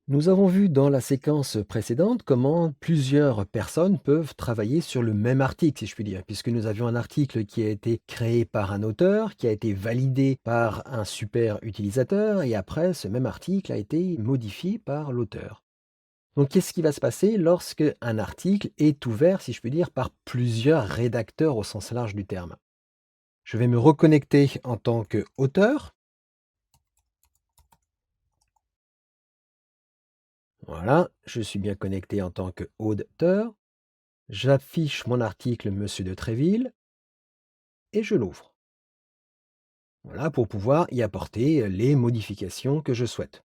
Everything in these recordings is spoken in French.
Nous avons vu dans la séquence précédente comment plusieurs personnes peuvent travailler sur le même article, si je puis dire, puisque nous avions un article qui a été créé par un auteur, qui a été validé par un super utilisateur, et après, ce même article a été modifié par l'auteur. Donc, qu'est-ce qui va se passer lorsque un article est ouvert, si je puis dire, par plusieurs rédacteurs au sens large du terme? Je vais me reconnecter en tant qu'auteur. Voilà, je suis bien connecté en tant qu'auteur. J'affiche mon article Monsieur de Tréville et je l'ouvre. Voilà, pour pouvoir y apporter les modifications que je souhaite.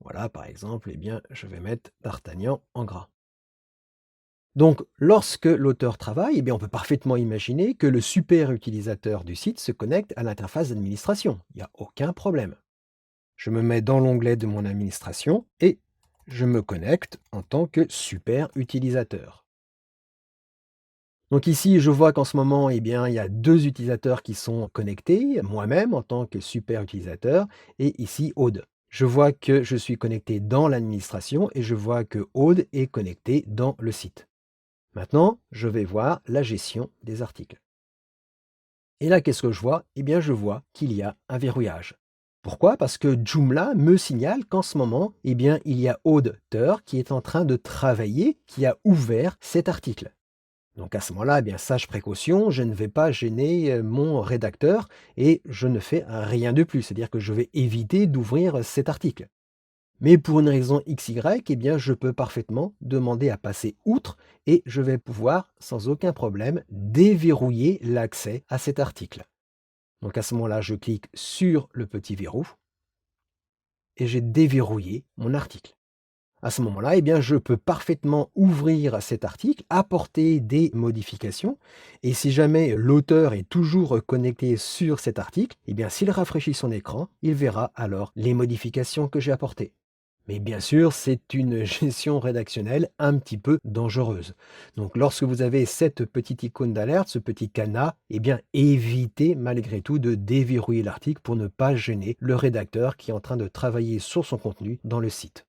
Voilà, par exemple, eh bien, je vais mettre D'Artagnan en gras. Donc, lorsque l'auteur travaille, eh bien, on peut parfaitement imaginer que le super utilisateur du site se connecte à l'interface d'administration. Il n'y a aucun problème. Je me mets dans l'onglet de mon administration et je me connecte en tant que super utilisateur. Donc ici, je vois qu'en ce moment, eh bien, il y a 2 utilisateurs qui sont connectés, moi-même en tant que super utilisateur et ici Aude. Je vois que je suis connecté dans l'administration et je vois que Aude est connecté dans le site. Maintenant, je vais voir la gestion des articles. Et là, qu'est-ce que je vois? Eh bien, je vois qu'il y a un verrouillage. Pourquoi? Parce que Joomla me signale qu'en ce moment, eh bien, il y a Auditeur qui est en train de travailler, qui a ouvert cet article. Donc à ce moment-là, eh bien, sage précaution, je ne vais pas gêner mon rédacteur et je ne fais rien de plus. C'est-à-dire que je vais éviter d'ouvrir cet article. Mais pour une raison XY, eh bien, je peux parfaitement demander à passer outre et je vais pouvoir, sans aucun problème, déverrouiller l'accès à cet article. Donc à ce moment-là, je clique sur le petit verrou et j'ai déverrouillé mon article. À ce moment-là, eh bien, je peux parfaitement ouvrir cet article, apporter des modifications et si jamais l'auteur est toujours connecté sur cet article, eh bien, s'il rafraîchit son écran, il verra alors les modifications que j'ai apportées. Mais bien sûr, c'est une gestion rédactionnelle un petit peu dangereuse. Donc lorsque vous avez cette petite icône d'alerte, ce petit cadenas, eh bien évitez malgré tout de déverrouiller l'article pour ne pas gêner le rédacteur qui est en train de travailler sur son contenu dans le site.